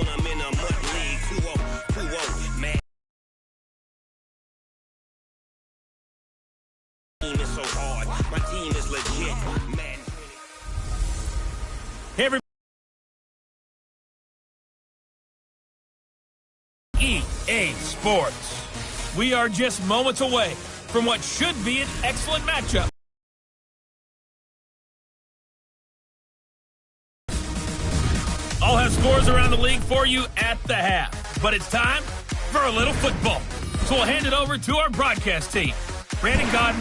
when I'm in a mud league. 2-0, man. Team is so hard. My team is legit, man. Hey, everybody. EA Sports. We are just moments away from what should be an excellent matchup. I'll have scores around the league for you at the half. But it's time for a little football. So we'll hand it over to our broadcast team, Brandon Godden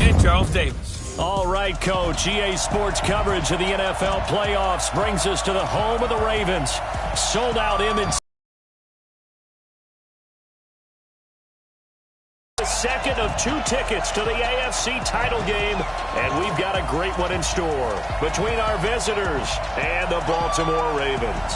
and Charles Davis. All right, Coach. EA Sports coverage of the NFL playoffs brings us to the home of the Ravens. Sold out image. The second of two tickets to the AFC title game, and we've got a great one in store between our visitors and the Baltimore Ravens.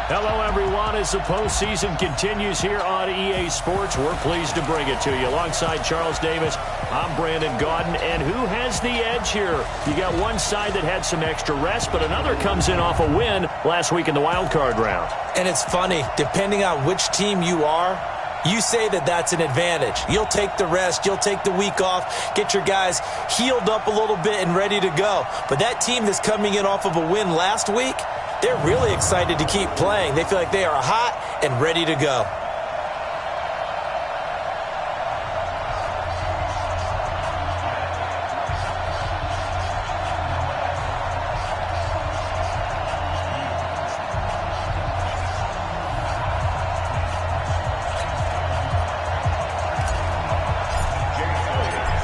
Hello, everyone. As the postseason continues here on EA Sports, we're pleased to bring it to you. Alongside Charles Davis, I'm Brandon Godden. And who has the edge here? You got one side that had some extra rest, but another comes in off a win last week in the wild card round. And it's funny, depending on which team you are, you say that that's an advantage. You'll take the rest. You'll take the week off. Get your guys healed up a little bit and ready to go. But that team that's coming in off of a win last week, they're really excited to keep playing. They feel like they are hot and ready to go.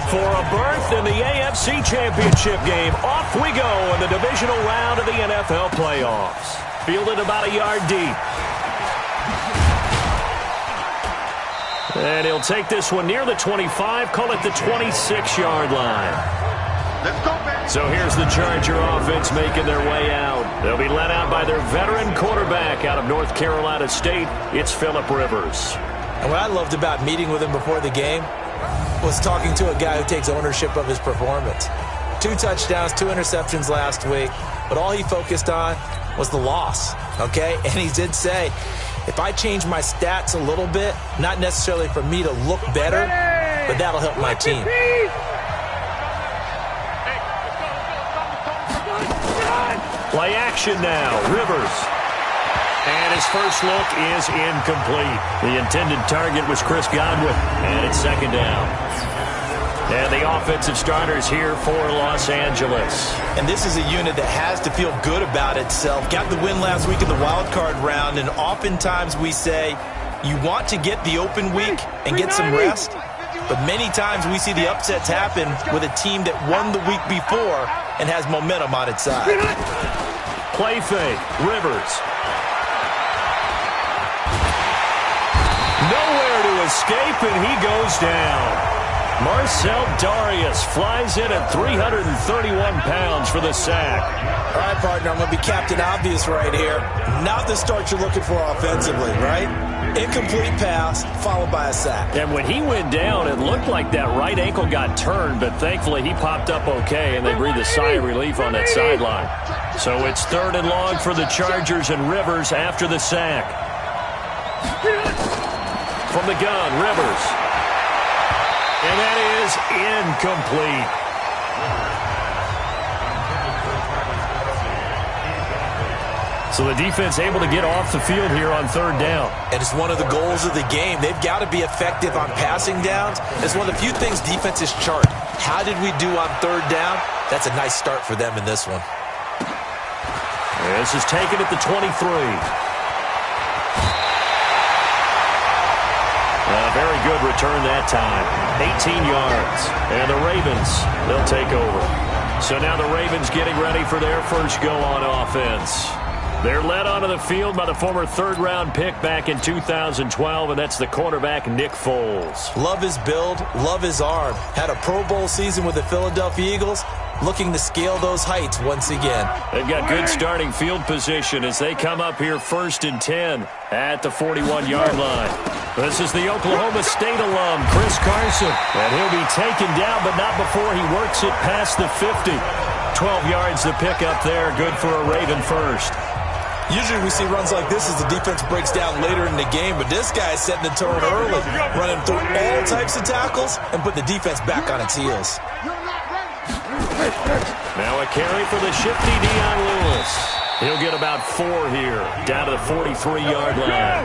For a berth in the AFC Championship game, off we go in the divisional round of the NFL playoffs. Fielded about a yard deep. And he'll take this one near the 25, call it the 26-yard line. So here's the Charger offense making their way out. They'll be led out by their veteran quarterback out of North Carolina State. It's Phillip Rivers. And what I loved about meeting with him before the game was talking to a guy who takes ownership of his performance. 2 touchdowns, 2 interceptions last week, but all he focused on was the loss, okay? And he did say, if I change my stats a little bit, not necessarily for me to look better, but that'll help my team. Play action now, Rivers. And his first look is incomplete. The intended target was Chris Godwin, and it's second down. And the offensive starters here for Los Angeles. And this is a unit that has to feel good about itself. Got the win last week in the wild card round, and oftentimes we say you want to get the open week and get some rest, but many times we see the upsets happen with a team that won the week before and has momentum on its side. Play fake, Rivers. Nowhere to escape, and he goes down. Marcel Darius flies in at 331 pounds for the sack. All right, partner, I'm going to be Captain Obvious right here. Not the start you're looking for offensively, right? Incomplete pass, followed by a sack. And when he went down, it looked like that right ankle got turned, but thankfully he popped up okay, and they breathed a sigh of relief on that sideline. So it's 3rd and long for the Chargers, and Rivers after the sack. From the gun, Rivers. And that is incomplete. So the defense able to get off the field here on 3rd down. And it's one of the goals of the game. They've got to be effective on passing downs. It's one of the few things defenses chart. How did we do on 3rd down? That's a nice start for them in this one. This is taken at the 23. A very good return that time. 18 yards. And the Ravens, they'll take over. So now the Ravens getting ready for their first go on offense. They're led onto the field by the former 3rd-round pick back in 2012, and that's the quarterback Nick Foles. Love his build, love his arm. Had a Pro Bowl season with the Philadelphia Eagles, looking to scale those heights once again. They've got good starting field position as they come up here 1st and 10 at the 41-yard line. This is the Oklahoma State alum, Chris Carson, and he'll be taken down, but not before he works it past the 50. 12 yards to pick up there, good for a Raven first. Usually we see runs like this as the defense breaks down later in the game, but this guy is setting the tone early, running through all types of tackles and putting the defense back on its heels. Now a carry for the shifty Dion Lewis. He'll get about 4 here, down to the 43-yard line.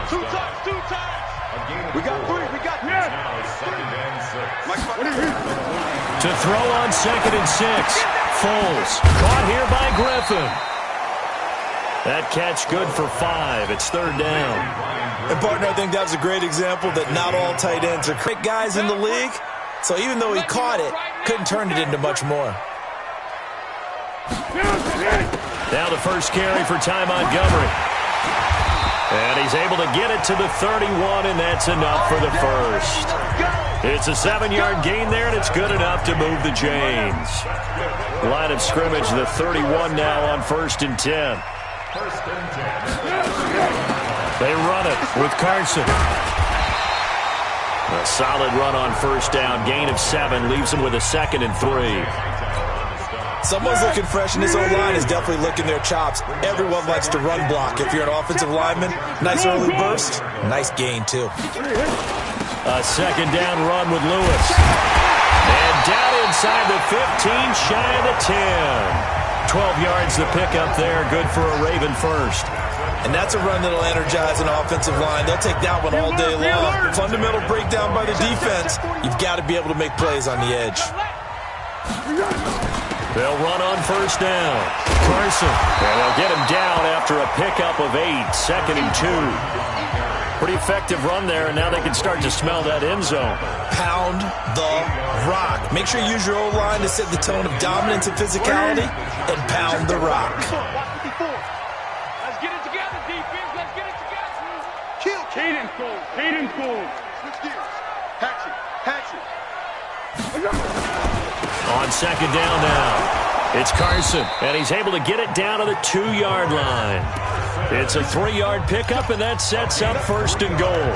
Two times. We got 3. We got 3. To throw on 2nd and 6. Foles caught here by Griffin. That catch good for 5. It's 3rd down. And, partner, I think that was a great example that not all tight ends are quick guys in the league. So even though he caught it, couldn't turn it into much more. Now the first carry for Ty Montgomery. And he's able to get it to the 31, and that's enough for the first. It's a 7-yard gain there, and it's good enough to move the chains. Line of scrimmage, the 31 now on 1st and 10. They run it with Carson. A solid run on 1st down. Gain of 7 leaves them with a 2nd and 3. Someone's looking fresh, and his O-line is definitely licking their chops. Everyone likes to run block. If you're an offensive lineman, nice early burst, nice gain, too. A 2nd down run with Lewis. And down inside the 15, shy of the 10. 12 yards the pickup there, good for a Raven first. And that's a run that'll energize an offensive line. They'll take that one all day long. Fundamental breakdown by the defense. You've got to be able to make plays on the edge. They'll run on 1st down. Carson. And they'll get him down after a pickup of 8. 2nd and 2. Pretty effective run there, and now they can start to smell that end zone. Pound the rock. Make sure you use your O-line to set the tone of dominance and physicality, and pound the rock. Let's get it together, defense. Let's get it together. Kill. Caden Cole. Switch gears. Hatchet. On 2nd down now, it's Carson, and he's able to get it down to the 2-yard line. It's a 3-yard pickup, and that sets up 1st and goal.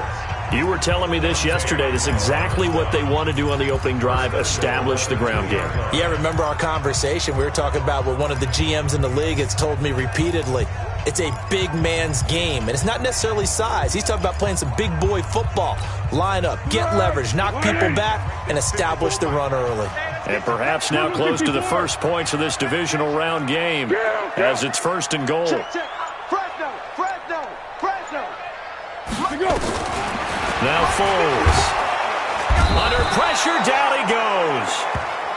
You were telling me this yesterday. This is exactly what they want to do on the opening drive, establish the ground game. Yeah, remember our conversation? We were talking about what one of the GMs in the league has told me repeatedly. It's a big man's game, and it's not necessarily size. He's talking about playing some big boy football. Line up, get leverage, knock people back, and establish the run early. And perhaps now close to the first points of this divisional round game as it's 1st and goal. Fresno. Now Foles. Under pressure, down he goes.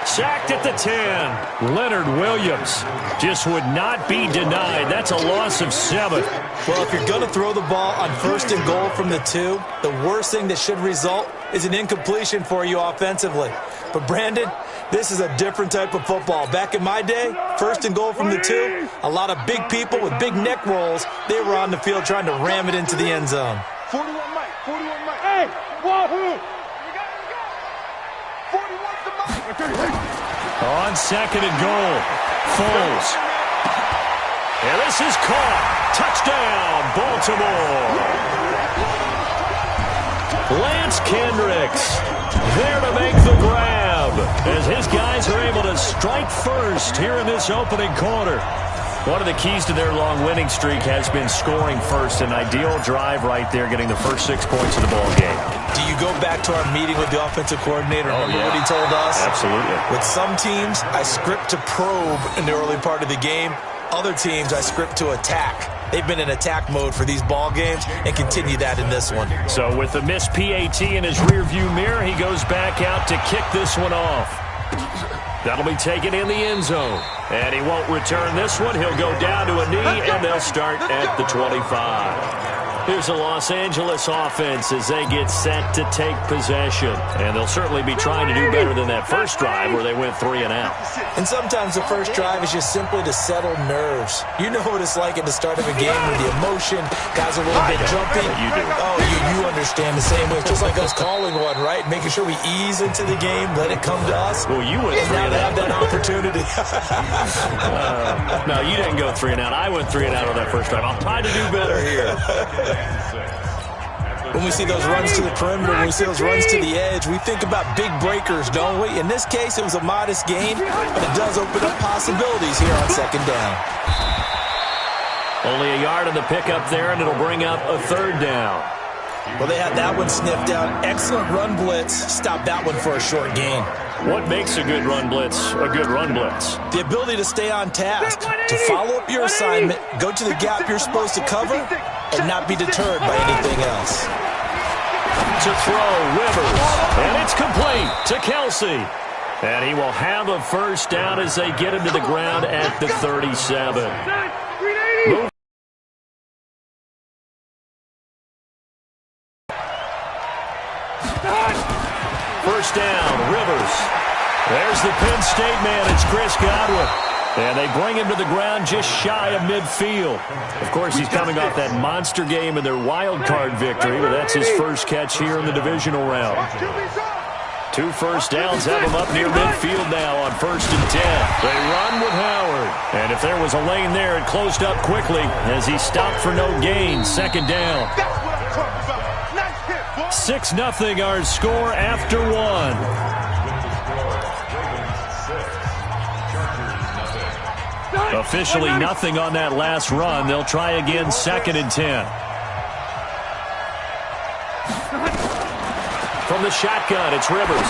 Sacked at the 10. Leonard Williams just would not be denied. That's a loss of 7. Well, if you're going to throw the ball on 1st and goal from the 2, the worst thing that should result is an incompletion for you offensively. But, Brandon, this is a different type of football. Back in my day, 1st and goal from the 2, a lot of big people with big neck rolls, they were on the field trying to ram it into the end zone. 41 Mike. Hey, wahoo! 41's the Mike. On 2nd and goal, Foles. And this is caught. Touchdown, Baltimore. Lance Kendricks there to make the grab as his guys are able to strike first here in this opening quarter. One of the keys to their long winning streak has been scoring first. An ideal drive right there, getting the first 6 points of the ball game. Do you go back to our meeting with the offensive coordinator? Remember what he told us? Absolutely. With some teams, I script to probe in the early part of the game. Other teams, I script to attack. They've been in attack mode for these ball games and continue that in this one. So with the missed PAT in his rearview mirror, he goes back out to kick this one off. That'll be taken in the end zone. And he won't return this one. He'll go down to a knee, and they'll start at the 25. Here's the Los Angeles offense as they get set to take possession. And they'll certainly be trying to do better than that first drive where they went 3 and out. And sometimes the first drive is just simply to settle nerves. You know what it's like at the start of a game with the emotion. Guys are a little bit jumpy. You do. Oh, you understand the same way. It's just like us calling one, right? Making sure we ease into the game, let it come to us. Well, you went 3 and and have out. that opportunity. No, you didn't go 3 and out. I went 3 and out on that first drive. I'll try to do better here. When we see those runs to the perimeter, when we see those runs to the edge, we think about big breakers, don't we? In this case, it was a modest gain, but it does open up possibilities here on second down. Only a yard on the pickup there, and it'll bring up a third down. Well, they had that one sniffed out. Excellent run blitz. Stop that one for a short gain. What makes a good run blitz a good run blitz? The ability to stay on task, to follow up your assignment, go to the gap you're supposed to cover, and not be deterred by anything else. To throw, Rivers, and it's complete to Kelsey. And he will have a first down as they get him to the ground at the 37. Move. First down, Rivers. There's the Penn State man. It's Chris Godwin. And they bring him to the ground just shy of midfield. Of course, he's coming off that monster game in their wild card victory, but that's his first catch here in the divisional round. 2 first downs have him up near midfield now on 1st and 10. They run with Howard. And if there was a lane there, it closed up quickly as he stopped for no gain. 2nd down. 6-0 our score after 1. Officially nothing on that last run. They'll try again 2nd and 10. From the shotgun, it's Rivers.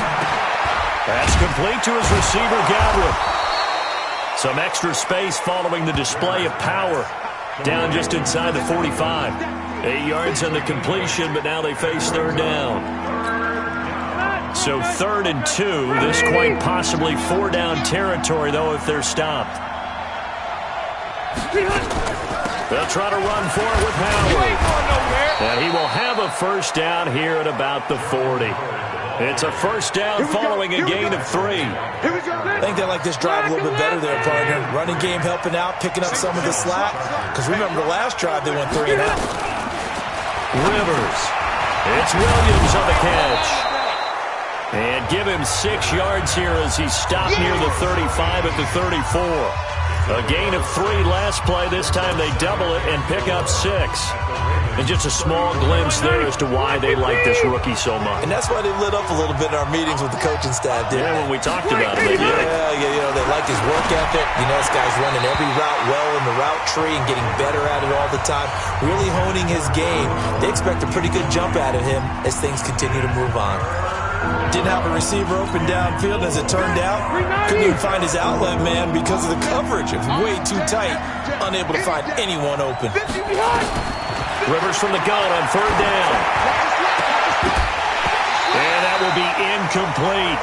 That's complete to his receiver, Godwin. Some extra space following the display of power. Down just inside the 45. 8 yards on the completion, but now they face 3rd down. So 3rd and 2. This quite possibly 4-down territory, though, if they're stopped. They'll try to run for it with Howard. And he will have a first down here at about the 40. It's a first down following a gain of 3. I think they like this drive a little bit better there, partner. Running game helping out, picking up some of the slack. Because remember the last drive, they went 3 and out. Rivers. It's Williams on the catch. And give him 6 yards here as he stopped near the 35 at the 34. A gain of 3 last play. This time they double it and pick up 6. And just a small glimpse there as to why they like this rookie so much. And that's why they lit up a little bit in our meetings with the coaching staff, didn't they? When we talked about it, they did. Yeah, they like his work ethic. You know, this guy's running every route well in the route tree and getting better at it all the time. Really honing his game. They expect a pretty good jump out of him as things continue to move on. Didn't have a receiver open downfield, as it turned out. Couldn't even find his outlet man because of the coverage. It was way too tight. Unable to find anyone open. Rivers from the gun on 3rd down. And that will be incomplete.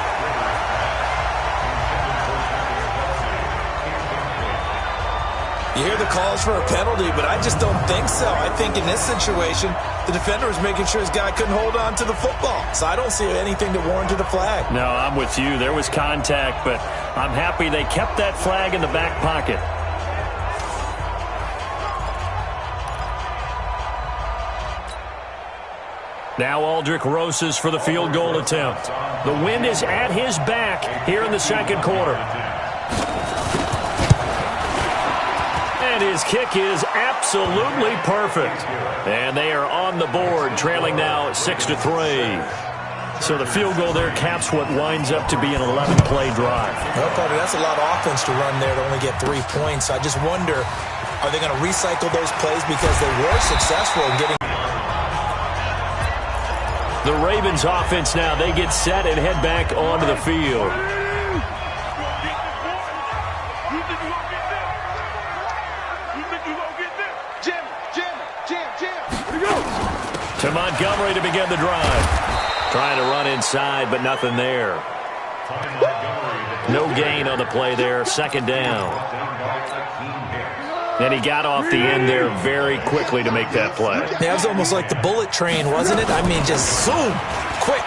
You hear the calls for a penalty, but I just don't think so. I think in this situation, the defender was making sure his guy couldn't hold on to the football. So I don't see anything to warrant a flag. No, I'm with you. There was contact, but I'm happy they kept that flag in the back pocket. Now Aldrich Rosas for the field goal attempt. The wind is at his back here in the 2nd quarter. And his kick is absolutely perfect. And they are on the board, trailing now 6-3. So the field goal there caps what winds up to be an 11-play drive. Well, Carter, that's a lot of offense to run there to only get 3 points. I just wonder, are they going to recycle those plays because they were successful in getting... The Ravens offense now, they get set and head back onto the field. To Montgomery to begin the drive. Trying to run inside, but nothing there. No gain on the play there. 2nd down. And he got off the end there very quickly to make that play. Yeah, it was almost like the bullet train, wasn't it? I mean, just zoom. Quick.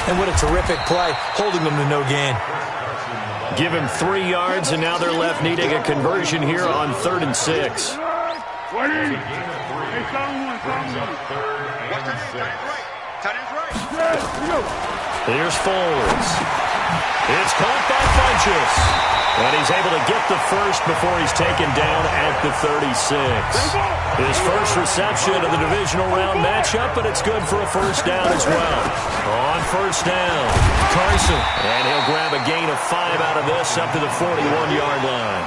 And what a terrific play, holding them to no gain. Give him 3 yards, and now they're left needing a conversion here on 3rd and 6. Tight end's right. Here's Foles. It's caught by Funchess. And he's able to get the first before he's taken down at the 36. His first reception of the divisional round matchup, but it's good for a first down as well. On first down, Carson. And he'll grab a gain of 5 out of this up to the 41-yard line.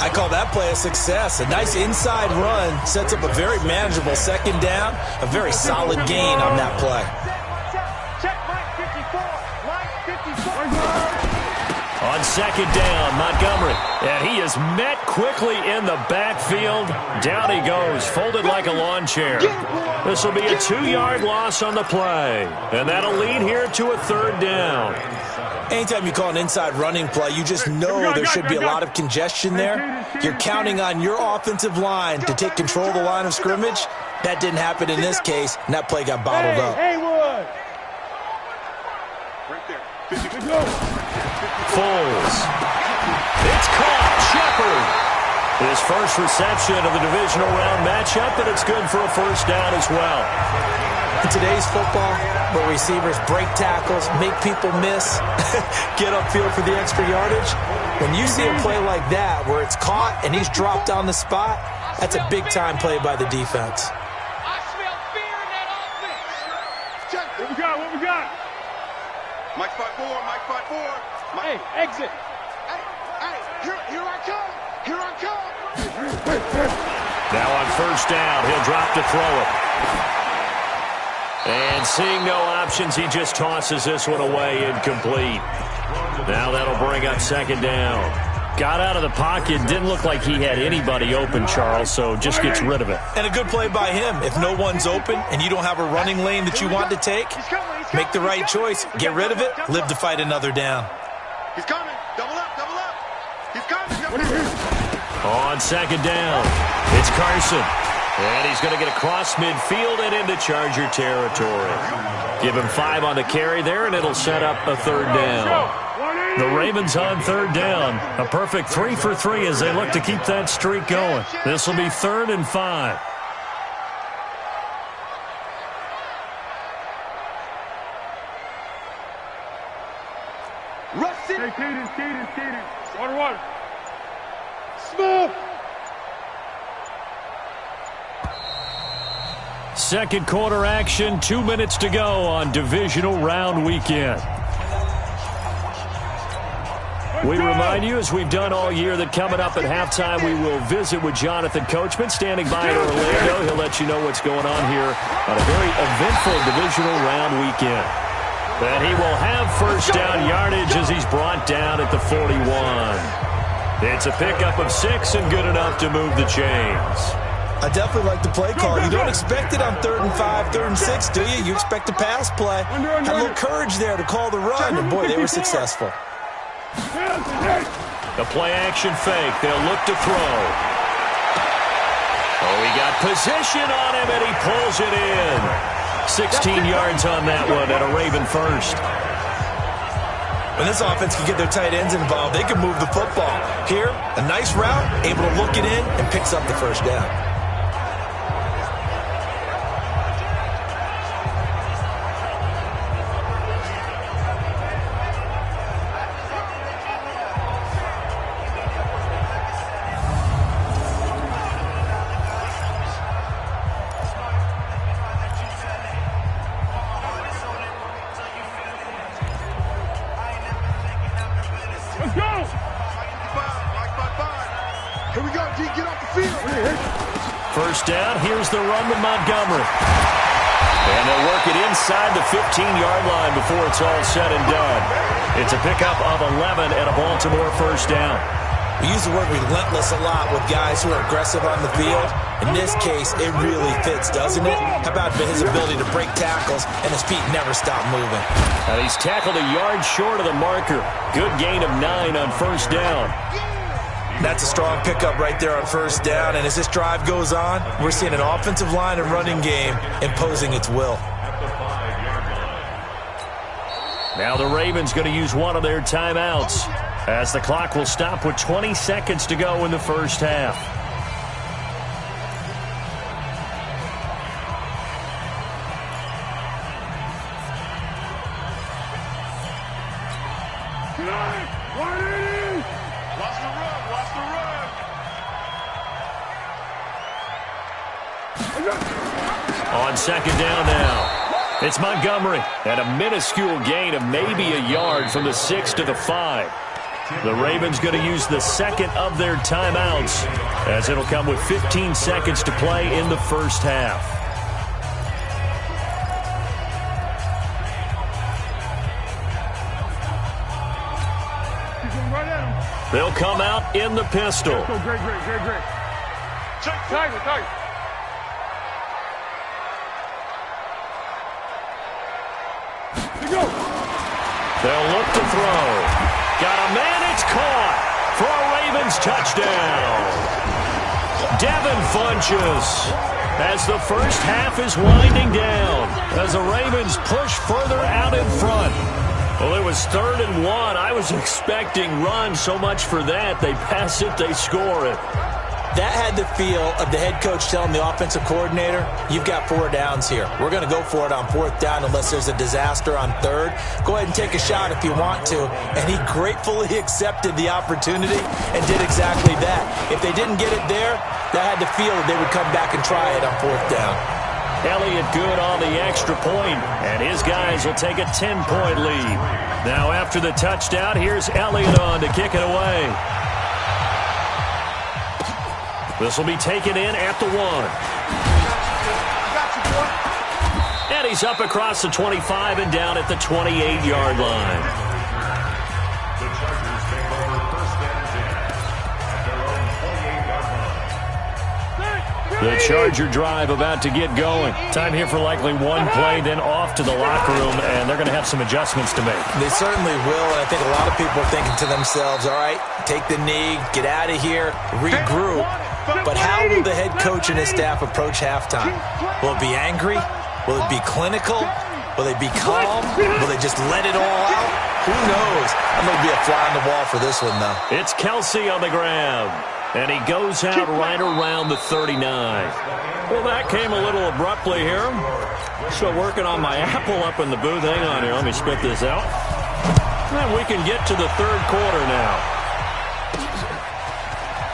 I call that play a success. A nice inside run sets up a very manageable second down. A very solid gain on that play. Check Mike 54. Mike 54. On second down, Montgomery. And he is met quickly in the backfield. Down he goes, folded like a lawn chair. This will be a 2-yard loss on the play. And that'll lead here to a third down. Anytime you call an inside running play, you just know there should be a lot of congestion there. You're counting on your offensive line to take control of the line of scrimmage. That didn't happen in this case, and that play got bottled up. Haywood. Right there. Foles. It's caught. Shepard. His first reception of the divisional round matchup, but it's good for a first down as well. In today's football, where receivers break tackles, make people miss, get upfield for the extra yardage, when you see a play like that where it's caught and he's dropped on the spot, that's a big-time play by the defense. I smell fear in that offense. What we got? What we got? Mike 5-4. Mike 5-4. Hey, exit. Hey, here I come. Here I come. Now on first down, he'll drop to throw it. And seeing no options, he just tosses this one away incomplete. Now that'll bring up second down. Got out of the pocket, didn't look like he had anybody open, Charles, so just gets rid of it. And a good play by him. If no one's open and you don't have a running lane that you want to take, make the right choice. Get rid of it, live to fight another down. He's coming. Double up, double up. He's coming. On second down, it's Carson. And he's going to get across midfield and into Charger territory. Give him 5 on the carry there, and it'll set up a third down. The Ravens on third down. A perfect 3 for 3 as they look to keep that streak going. This will be 3rd and 5. Rustin. Hey, Caden. Water. Smith. Second quarter action, 2 minutes to go on divisional round weekend. We remind you, as we've done all year, that coming up at halftime, we will visit with Jonathan Coachman standing by in Orlando. He'll let you know what's going on here on a very eventful divisional round weekend. And he will have first down yardage as he's brought down at the 41. It's a pickup of 6 and good enough to move the chains. I definitely like the play call. You don't expect it on 3rd and 5, 3rd and 6, do you? You expect a pass play. Had a little courage there to call the run, and boy, they were successful. The play-action fake. They'll look to throw. Oh, he got position on him, and he pulls it in. 16 yards on that one, and a Raven first. When this offense can get their tight ends involved, they can move the football. Here, a nice route, able to look it in, and picks up the first down. First down, here's the run with Montgomery. And they'll work it inside the 15-yard line before it's all said and done. It's a pickup of 11 and a Baltimore first down. We use the word relentless a lot with guys who are aggressive on the field. In this case, it really fits, doesn't it? How about his ability to break tackles and his feet never stop moving? And he's tackled a yard short of the marker. Good gain of 9 on first down. That's a strong pickup right there on first down. And as this drive goes on, we're seeing an offensive line and running game imposing its will. Now the Ravens going to use one of their timeouts as the clock will stop with 20 seconds to go in the first half. On second down now, it's Montgomery at a minuscule gain of maybe a yard from the 6 to the 5. The Ravens going to use the second of their timeouts as it'll come with 15 seconds to play in the first half. They'll come out in the pistol. Great. Tiger. They'll look to throw. Got a man, it's caught for a Ravens touchdown. Devin Funchess as the first half is winding down as the Ravens push further out in front. Well, it was 3rd and 1. I was expecting run, so much for that. They pass it, they score it. That had the feel of the head coach telling the offensive coordinator, you've got 4 downs here. We're going to go for it on 4th down unless there's a disaster on 3rd. Go ahead and take a shot if you want to. And he gratefully accepted the opportunity and did exactly that. If they didn't get it there, that had the feel that they would come back and try it on 4th down. Elliott good on the extra point, and his guys will take a 10-point lead. Now after the touchdown, here's Elliott on to kick it away. This will be taken in at the 1. And he's up across the 25 and down at the 28-yard line. The Charger drive about to get going. Time here for likely one play, then off to the locker room, and they're going to have some adjustments to make. They certainly will, and I think a lot of people are thinking to themselves, all right, take the knee, get out of here, regroup. But how will the head coach and his staff approach halftime? Will it be angry? Will it be clinical? Will they be calm? Will they just let it all out? Who knows? I'm going to be a fly on the wall for this one, though. It's Kelsey on the grab. And he goes out right around the 39. Well, that came a little abruptly here. Still working on my apple up in the booth. Hang on here. Let me spit this out. And we can get to the 3rd quarter now.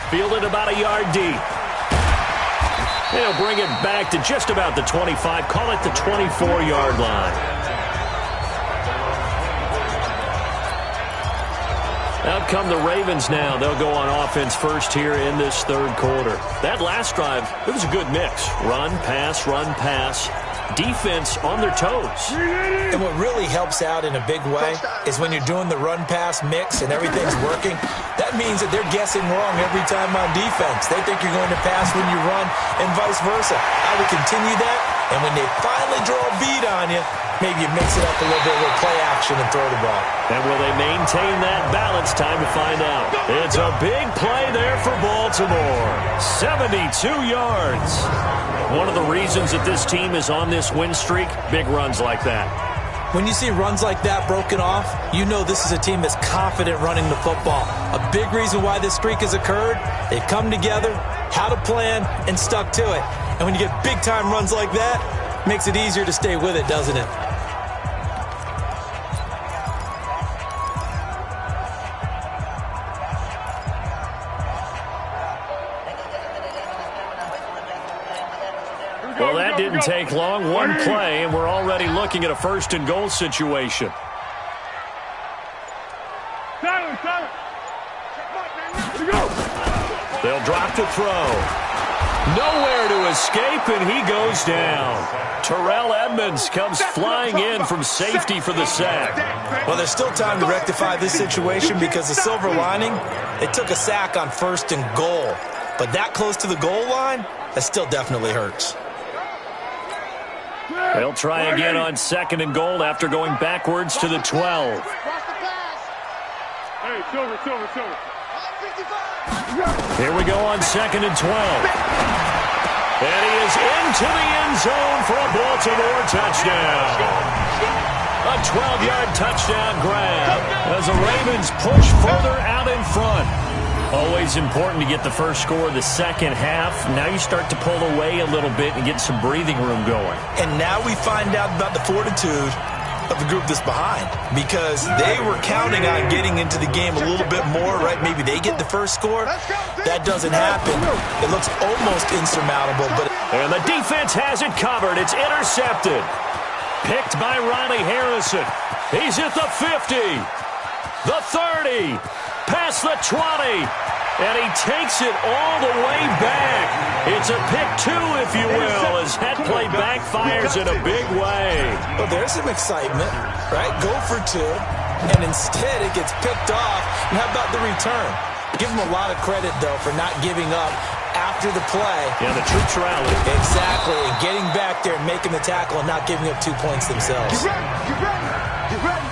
Fielded about a yard deep. They'll bring it back to just about the 25. Call it the 24-yard line. Out come the Ravens now. They'll go on offense first here in this 3rd quarter. That last drive, it was a good mix. Run, pass, defense on their toes. And what really helps out in a big way is when you're doing the run-pass mix and everything's working, that means that they're guessing wrong every time on defense. They think you're going to pass when you run and vice versa. I would continue that, and when they finally draw a beat on you, maybe you mix it up a little bit with play action and throw the ball. And will they maintain that balance? Time to find out. It's a big play there for Baltimore. 72 yards. One of the reasons that this team is on this win streak, big runs like that. When you see runs like that broken off, you know this is a team that's confident running the football. A big reason why this streak has occurred, they've come together, had a plan, and stuck to it. And when you get big-time runs like that, it makes it easier to stay with it, doesn't it? Well, that didn't take long. One play, and we're already looking at a 1st and goal situation. They'll drop to throw. Nowhere to escape, and he goes down. Terrell Edmonds comes flying in from safety for the sack. Well, there's still time to rectify this situation because the silver lining, they took a sack on 1st and goal. But that close to the goal line, that still definitely hurts. They'll try again on 2nd and goal after going backwards to the 12. Here we go on 2nd and 12. And he is into the end zone for a Baltimore touchdown. A 12-yard touchdown grab as the Ravens push further out in front. Always important to get the first score of the second half. Now you start to pull away a little bit and get some breathing room going. And now we find out about the fortitude of the group that's behind because they were counting on getting into the game a little bit more, right? Maybe they get the first score. That doesn't happen. It looks almost insurmountable. And the defense has it covered. It's intercepted. Picked by Riley Harrison. He's at the 50, the 30, past the 20. And he takes it all the way back. It's a pick two, if you will, as that play backfires in a big way. Well, there's some excitement, right? Go for two, and instead it gets picked off. And how about the return? Give him a lot of credit, though, for not giving up after the play. Yeah, the troops rallied. Exactly, and getting back there and making the tackle and not giving up 2 points themselves. Get ready, get ready, get ready.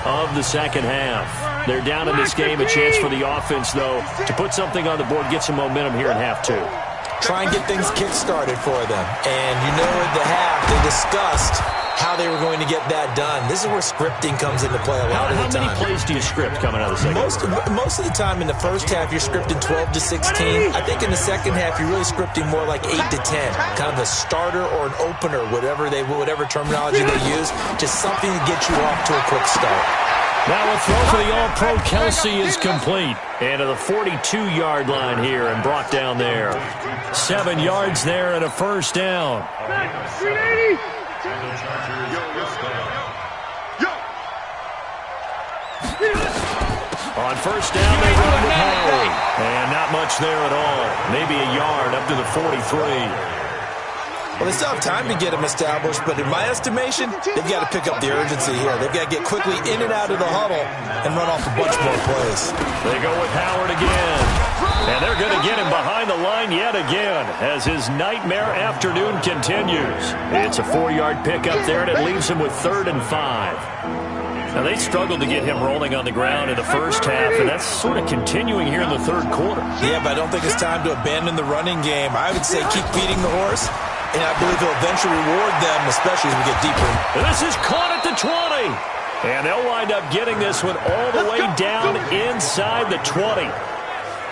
Of the second half. They're down in this game. A chance for the offense, though, to put something on the board, get some momentum here in half two. Try and get things kick-started for them. And you know at the half, they discussed how they were going to get that done. This is where scripting comes into play a lot of the time. How many plays do you script coming out of the second half? Most of the time in the first half, you're scripting 12 to 16. I think in the second half, you're really scripting more like 8 to 10. Kind of a starter or an opener, whatever terminology they use. Just something to get you off to a quick start. Now a throw for the All-Pro Kelsey is complete. And to the 42-yard line here and brought down there. 7 yards there and a first down. On first down, they run with Howard. And not much there at all. Maybe a yard up to the 43. Well, they still have time to get them established, but in my estimation, they've got to pick up the urgency here. They've got to get quickly in and out of the huddle and run off a bunch more plays. They go with Howard again. And they're going to get him behind the line yet again as his nightmare afternoon continues. It's a 4-yard pickup there, and it leaves him with 3rd and 5. Now, they struggled to get him rolling on the ground in the first half, and that's sort of continuing here in the third quarter. Yeah, but I don't think it's time to abandon the running game. I would say keep feeding the horse. And I believe he'll eventually reward them, especially as we get deeper. And this is caught at the 20. And they'll wind up getting this one all the way down inside the 20.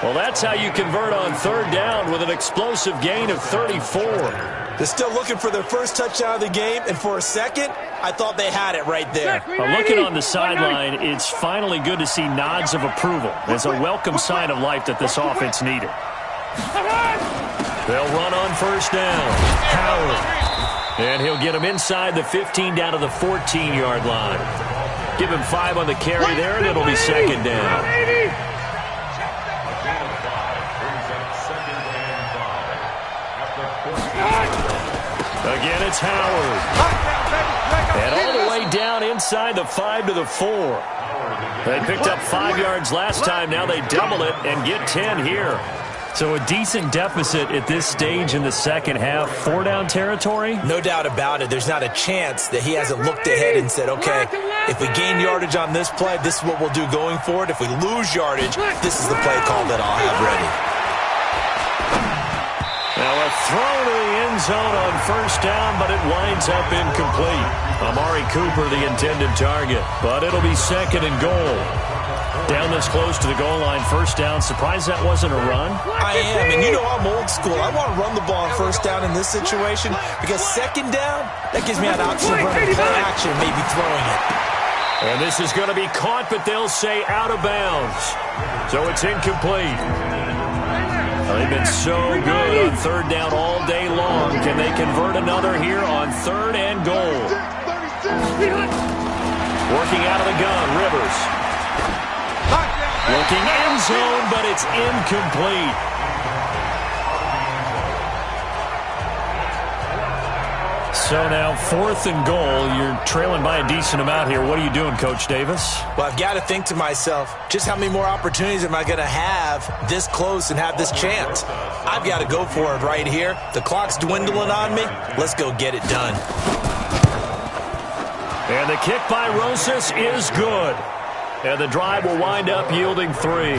Well, that's how you convert on third down with an explosive gain of 34. They're still looking for their first touchdown of the game, and for a second, I thought they had it right there. Looking on the sideline, it's finally good to see nods of approval. It's a welcome sign of life that this offense needed. They'll run on first down. Howard. And he'll get him inside the 15 down to the 14-yard line. Give him 5 on the carry there, and it'll be second down. Again, it's Howard. And all the way down inside the 5 to the 4. They picked up 5 yards last time. Now they double it and get 10 here. So a decent deficit at this stage in the second half. 4-down territory? No doubt about it. There's not a chance that he hasn't looked ahead and said, okay, if we gain yardage on this play, this is what we'll do going forward. If we lose yardage, this is the play call that I'll have ready. Now a throw to the end zone on first down, but it winds up incomplete. Amari Cooper, the intended target, but it'll be second and goal. Down this close to the goal line, first down. Surprised that wasn't a run? I am, and you know I'm old school. I want to run the ball on first down in this situation because second down, that gives me an option of running play action, maybe throwing it. And this is going to be caught, but they'll say out of bounds. So it's incomplete. They've been so good on third down all day long. Can they convert another here on third and goal? Working out of the gun, Rivers. Looking end zone, but it's incomplete. So now 4th and goal. You're trailing by a decent amount here. What are you doing, Coach Davis? Well, I've got to think to myself, just how many more opportunities am I going to have this close and have this chance? I've got to go for it right here. The clock's dwindling on me. Let's go get it done. And the kick by Rosas is good. And the drive will wind up yielding 3.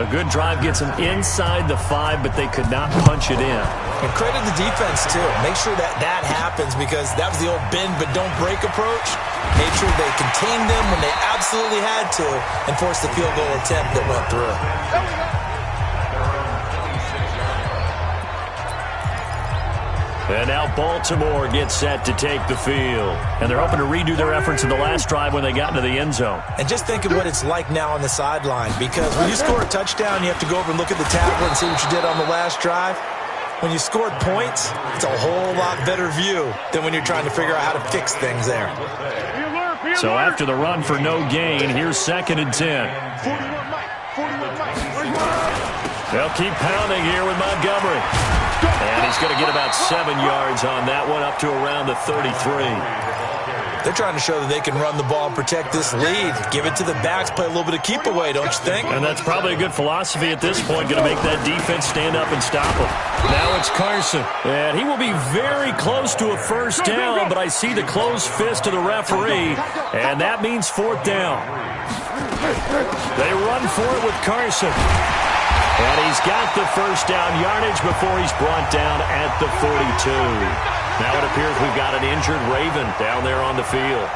A good drive gets them inside the 5, but they could not punch it in. And credit the defense, too. Make sure that happens because that was the old bend but don't break approach. Made sure they contained them when they absolutely had to and forced the field goal attempt that went through. And now Baltimore gets set to take the field. And they're hoping to redo their efforts in the last drive when they got into the end zone. And just think of what it's like now on the sideline, because when you score a touchdown, you have to go over and look at the tablet and see what you did on the last drive. When you scored points, it's a whole lot better view than when you're trying to figure out how to fix things there. So after the run for no gain, here's 2nd and 10. They'll keep pounding here with Montgomery. And he's going to get about 7 yards on that one, up to around the 33. They're trying to show that they can run the ball and protect this lead. Give it to the backs, play a little bit of keep away, don't you think? And that's probably a good philosophy at this point, going to make that defense stand up and stop him. Now it's Carson. And he will be very close to a first down, but I see the closed fist of the referee, and that means 4th down. They run for it with Carson. And he's got the first down yardage before he's brought down at the 42. Now it appears we've got an injured Raven down there on the field.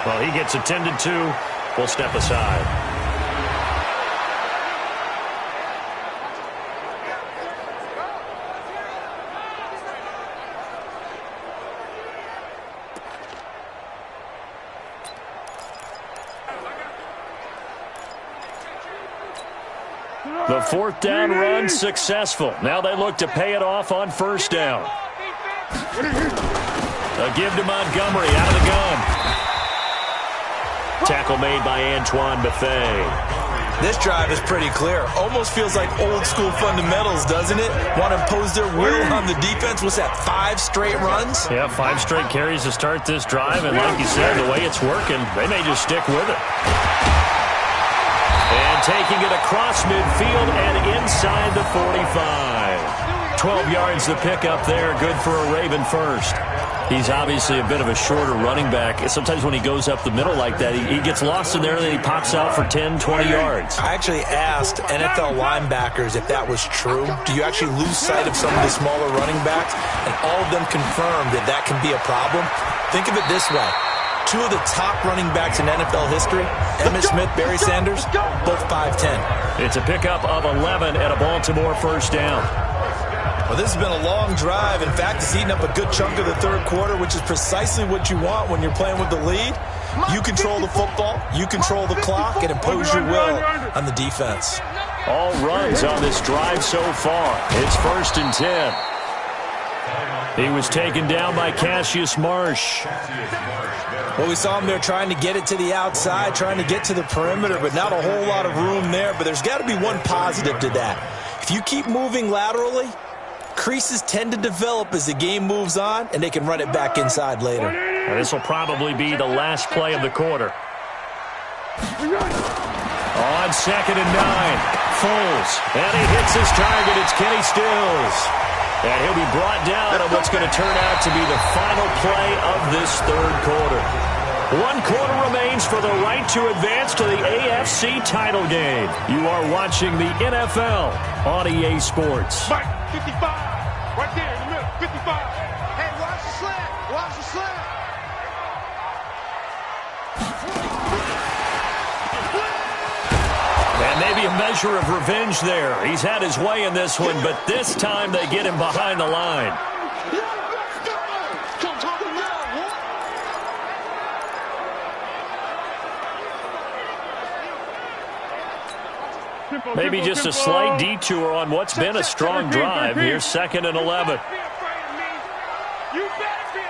Well, he gets attended to. We'll step aside. The 4th down run successful. Now they look to pay it off on first down. A give to Montgomery out of the gun. Tackle made by Antoine Bethea. This drive is pretty clear. Almost feels like old school fundamentals, doesn't it? Want to impose their will on the defense. What's that, 5 straight runs? Yeah, 5 straight carries to start this drive. And like you said, the way it's working, they may just stick with it. And taking it across midfield and inside the 45. 12 yards to pick up there. Good for a Raven first. He's obviously a bit of a shorter running back. Sometimes when he goes up the middle like that, he gets lost in there and then he pops out for 10, 20 yards. I actually asked NFL linebackers if that was true. Do you actually lose sight of some of the smaller running backs? And all of them confirmed that that can be a problem. Think of it this way. 2 of the top running backs in NFL history, Emmitt Smith, Barry Sanders, both 5'10". It's a pickup of 11 and a Baltimore first down. Well, this has been a long drive. In fact, it's eaten up a good chunk of the third quarter, which is precisely what you want when you're playing with the lead. You control the football, you control the clock, and impose your will on the defense. All runs on this drive so far. It's 1st and 10. He was taken down by Cassius Marsh. Well, we saw him there trying to get it to the outside, trying to get to the perimeter, but not a whole lot of room there. But there's got to be one positive to that. If you keep moving laterally, creases tend to develop as the game moves on, and they can run it back inside later. And this will probably be the last play of the quarter. On 2nd and 9, Foles. And he hits his target. It's Kenny Stills. And he'll be brought down on what's going to turn out to be the final play of this third quarter. 1 quarter remains for the right to advance to the AFC title game. You are watching the NFL on EA Sports. Mike, 55. Right there in the middle, 55. Hey, watch the slant. Watch the slant. And maybe a measure of revenge there. He's had his way in this one, but this time they get him behind the line. Maybe just a slight detour on what's been a strong drive. Here's 2nd and 11.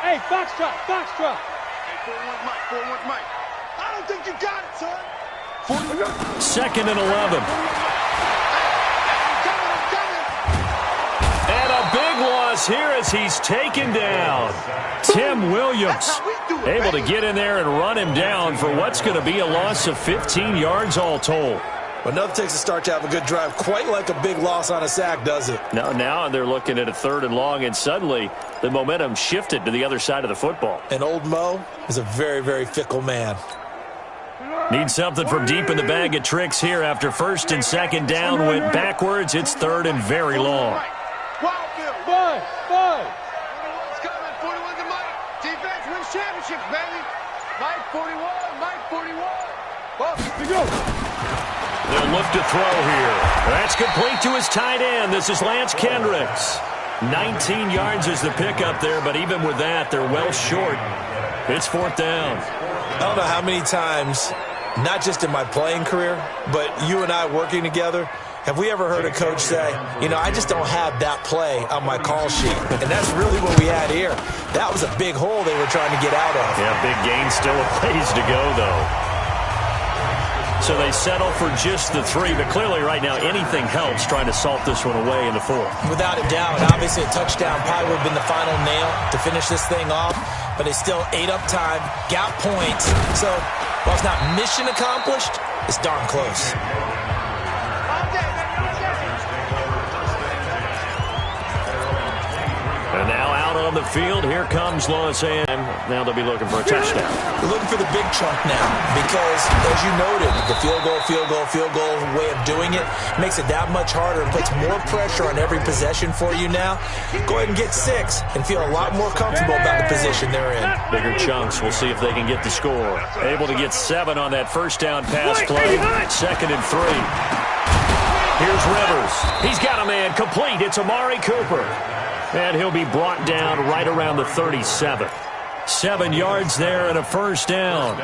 Hey, foxtrot, foxtrot. Hey, 4-1 Mike. I don't think you got it, son. 2nd and 11. And a big loss here as he's taken down. Tim Williams able to get in there and run him down for what's going to be a loss of 15 yards all told. But nothing takes a start to have a good drive quite like a big loss on a sack, does it? No, now they're looking at a 3rd and long, and suddenly the momentum shifted to the other side of the football. And old Mo is a very, very fickle man. Need something from deep in the bag of tricks here after 1st and 2nd down went backwards. It's 3rd and very long. Five. 41's coming. 41 to Mike. Defense wins championships, baby. Mike 41. Mike 41. Well, here we go. They'll look to throw here. That's complete to his tight end. This is Lance Kendricks. 19 yards is the pickup there, but even with that, they're well short. It's 4th down. I don't know how many times, not just in my playing career, but you and I working together, have we ever heard a coach say, you know, I just don't have that play on my call sheet. And that's really what we had here. That was a big hole they were trying to get out of. Yeah, big gain, still a ways to go, though. So they settle for just the 3, but clearly right now anything helps trying to salt this one away in the 4th. Without a doubt, obviously a touchdown probably would have been the final nail to finish this thing off, but it's still ate up time, got points. So while it's not mission accomplished, it's darn close. And now out on the field, here comes Los Angeles. Now they'll be looking for a touchdown. They're looking for the big chunk now because, as you noted, the field goal way of doing it makes it that much harder and puts more pressure on every possession for you now. Go ahead and get 6 and feel a lot more comfortable about the position they're in. Bigger chunks. We'll see if they can get the score. Able to get 7 on that first down pass play. 2nd and 3. Here's Rivers. He's got a man complete. It's Amari Cooper. And he'll be brought down right around the 37. 7 yards there and a first down.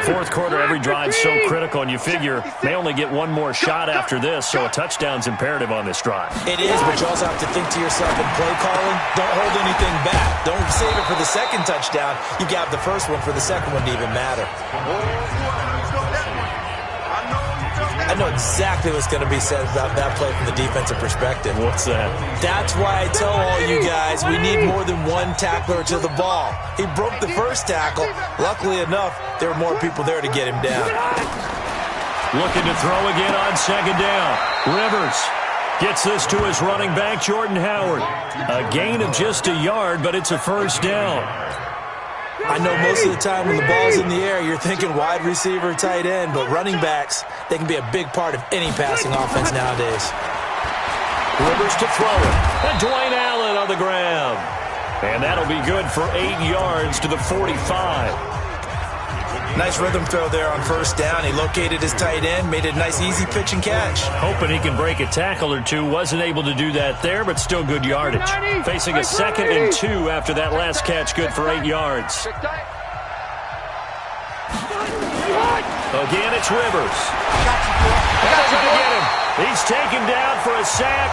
4th quarter, every drive so critical, and you figure may only get one more shot after this, so a touchdown's imperative on this drive. It is, but you also have to think to yourself in play calling, don't hold anything back. Don't save it for the second touchdown. You got the first one for the second one to even matter. I know exactly what's going to be said about that play from the defensive perspective. What's that? That's why I tell all you guys we need more than one tackler to the ball. He broke the first tackle. Luckily enough, there were more people there to get him down. Looking to throw again on 2nd down. Rivers gets this to his running back, Jordan Howard. A gain of just a yard, but it's a first down. I know most of the time when the ball's in the air, you're thinking wide receiver, tight end, but running backs, they can be a big part of any passing offense nowadays. Rivers to throw it. And Dwayne Allen on the ground. And that'll be good for 8 yards to the 45. Nice rhythm throw there on first down. He located his tight end, made it a nice easy pitch and catch. Hoping he can break a tackle or two. Wasn't able to do that there, but still good yardage. Facing a 2nd and 2 after that last catch, good for 8 yards. Again, it's Rivers. That's going to get him. He's taken down for a sack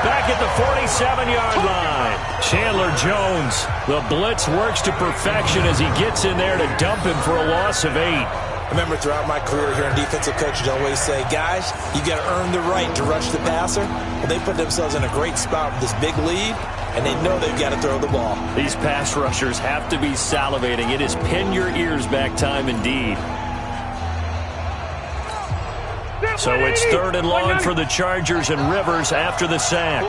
back at the 47-yard line. Chandler Jones, the blitz works to perfection as he gets in there to dump him for a loss of 8. I remember throughout my career here in defensive coaches always say, guys, you got to earn the right to rush the passer. Well, they put themselves in a great spot with this big lead, and they know they've got to throw the ball. These pass rushers have to be salivating. It is pin your ears back time indeed. So it's 3rd and long for the Chargers, and Rivers after the sack.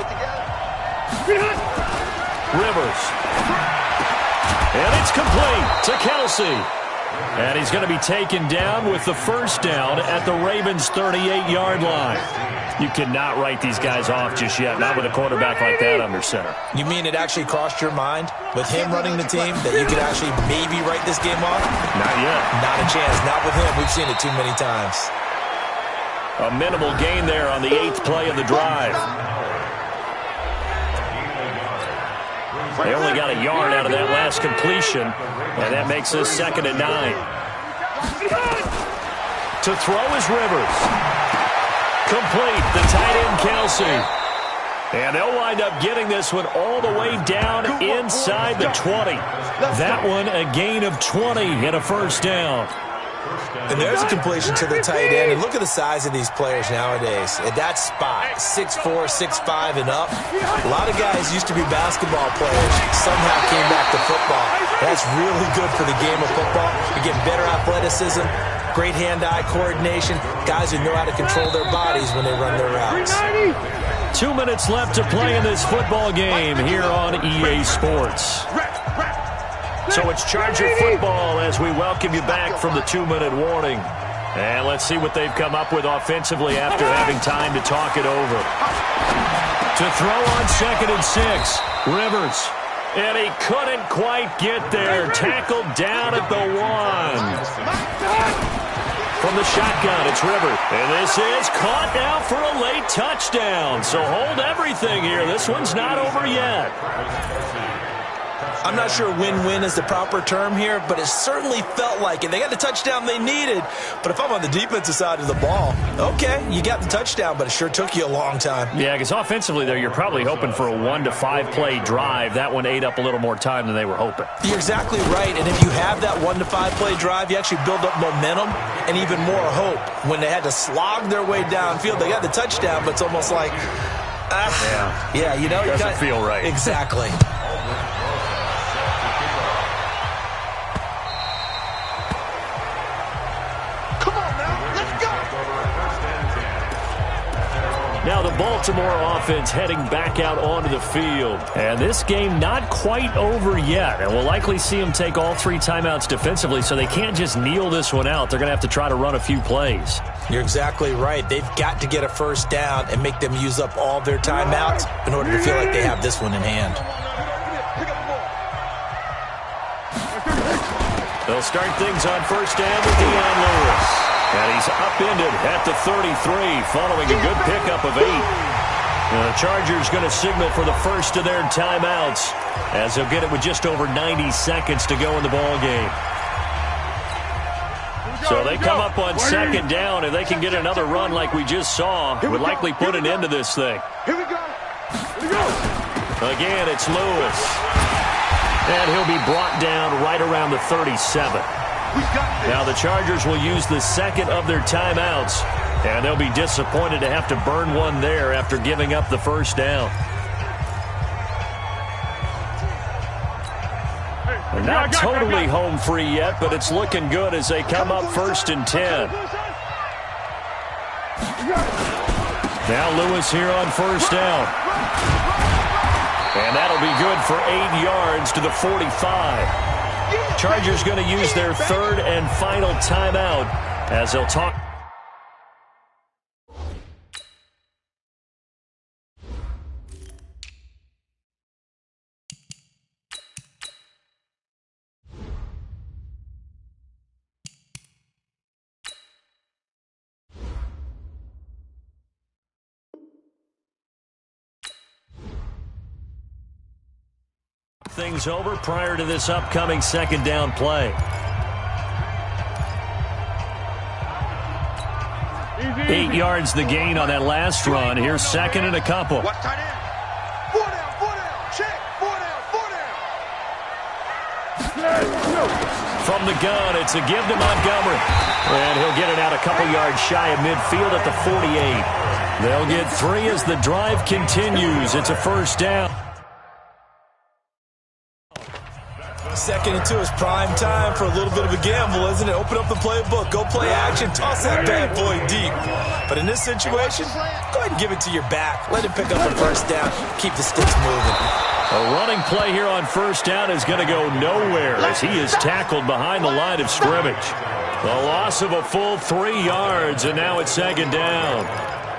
Rivers. And it's complete to Kelsey. And he's going to be taken down with the first down at the Ravens' 38-yard line. You cannot write these guys off just yet, not with a quarterback like that under center. You mean it actually crossed your mind with him running the team that you could actually maybe write this game off? Not yet. Not a chance. Not with him. We've seen it too many times. A minimal gain there on the 8th play of the drive. They only got a yard out of that last completion, and that makes this 2nd and 9. To throw is Rivers. Complete, the tight end Kelsey. And they'll wind up getting this one all the way down inside the 20. That one a gain of 20 and a first down. And there's a completion to the tight end. And look at the size of these players nowadays. At that spot, 6'4", 6'5", and up. A lot of guys used to be basketball players. Somehow came back to football. That's really good for the game of football. You get better athleticism, great hand-eye coordination. Guys who know how to control their bodies when they run their routes. 2 minutes left to play in this football game here on EA Sports. So it's Charger football as we welcome you back from the 2-minute warning. And let's see what they've come up with offensively after having time to talk it over. To throw on 2nd and 6, Rivers. And he couldn't quite get there. Tackled down at the 1. For from the shotgun. It's River. And this is caught now for a late touchdown. So hold everything here. This one's not over yet. I'm not sure win-win is the proper term here, but it certainly felt like it. They got the touchdown they needed, but if I'm on the defensive side of the ball, okay, you got the touchdown, but it sure took you a long time. Yeah, because offensively, though, you're probably hoping for a 1 to 5 play drive. That one ate up a little more time than they were hoping. You're exactly right, and if you have that 1 to 5 play drive, you actually build up momentum and even more hope. When they had to slog their way downfield, they got the touchdown, but it's almost like, yeah, you know, doesn't feel right. Exactly. Now the Baltimore offense heading back out onto the field. And this game not quite over yet. And we'll likely see them take all 3 timeouts defensively, so they can't just kneel this one out. They're going to have to try to run a few plays. You're exactly right. They've got to get a first down and make them use up all their timeouts in order to feel like they have this one in hand. They'll start things on first down with Deion Lewis. And he's upended at the 33 following a good pickup of 8. The Chargers going to signal for the first of their timeouts as they'll get it with just over 90 seconds to go in the ball game. So they come up on second down, and they can get another run like we just saw. Would likely put an end to this thing. Here we go. Again, it's Lewis. And he'll be brought down right around the 37. Now the Chargers will use the second of their timeouts, and they'll be disappointed to have to burn one there after giving up the first down. They're not totally home free yet, but it's looking good as they come up 1st and 10. Now Lewis here on first down. And that'll be good for 8 yards to the 45. Chargers going to use their 3rd and final timeout as they'll talk. Things over prior to this upcoming second down play. 8 yards the gain on that last run. Here's second and a couple. What tight end? 4 down, check, 4 down. From the gun, it's a give to Montgomery. And he'll get it out a couple yards shy of midfield at the 48. They'll get 3 as the drive continues. It's a first down. 2nd and 2 is prime time for a little bit of a gamble, isn't it? Open up the playbook, go play action, toss that bad boy deep. But in this situation, go ahead and give it to your back. Let him pick up a first down, keep the sticks moving. A running play here on first down is going to go nowhere as he is tackled behind the line of scrimmage. The loss of a full 3 yards, and now it's second down.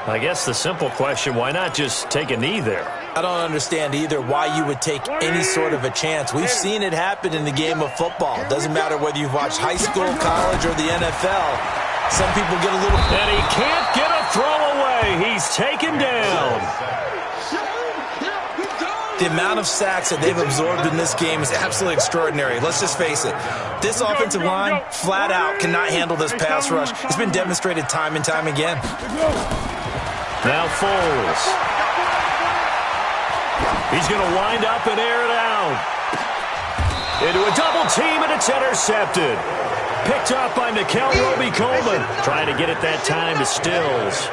I guess the simple question, why not just take a knee there? I don't understand either why you would take any sort of a chance. We've seen it happen in the game of football. Doesn't matter whether you've watched high school, college, or the NFL. Some people get a little... And he can't get a throw away. He's taken down. The amount of sacks that they've absorbed in this game is absolutely extraordinary. Let's just face it. This offensive line, flat out, cannot handle this pass rush. It's been demonstrated time and time again. Now Foles. He's going to wind up and air it out. Into a double team, and it's intercepted. Picked up by Nikel Roby-Coleman. Trying to get it that time to Stills.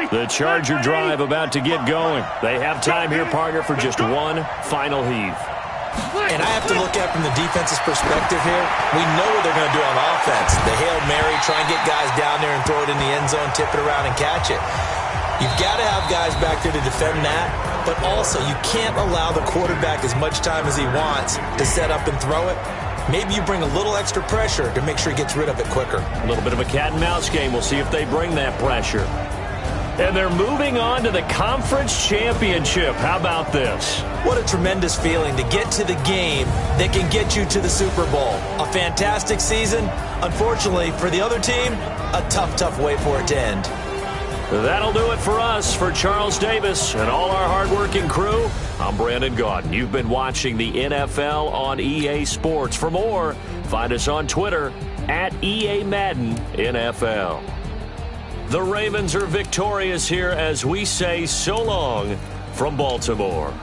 The Charger drive about to get going. They have time here, partner, for just one final heave. And I have to look at it from the defense's perspective here. We know what they're going to do on offense. The Hail Mary, try and get guys down there and throw it in the end zone, tip it around and catch it. You've got to have guys back there to defend that, but also you can't allow the quarterback as much time as he wants to set up and throw it. Maybe you bring a little extra pressure to make sure he gets rid of it quicker. A little bit of a cat and mouse game. We'll see if they bring that pressure. And they're moving on to the conference championship. How about this? What a tremendous feeling to get to the game that can get you to the Super Bowl. A fantastic season. Unfortunately, for the other team, a tough way for it to end. That'll do it for us. For Charles Davis and all our hardworking crew, I'm Brandon Gaudin. You've been watching the NFL on EA Sports. For more, find us on Twitter at EA Madden NFL. The Ravens are victorious here as we say so long from Baltimore.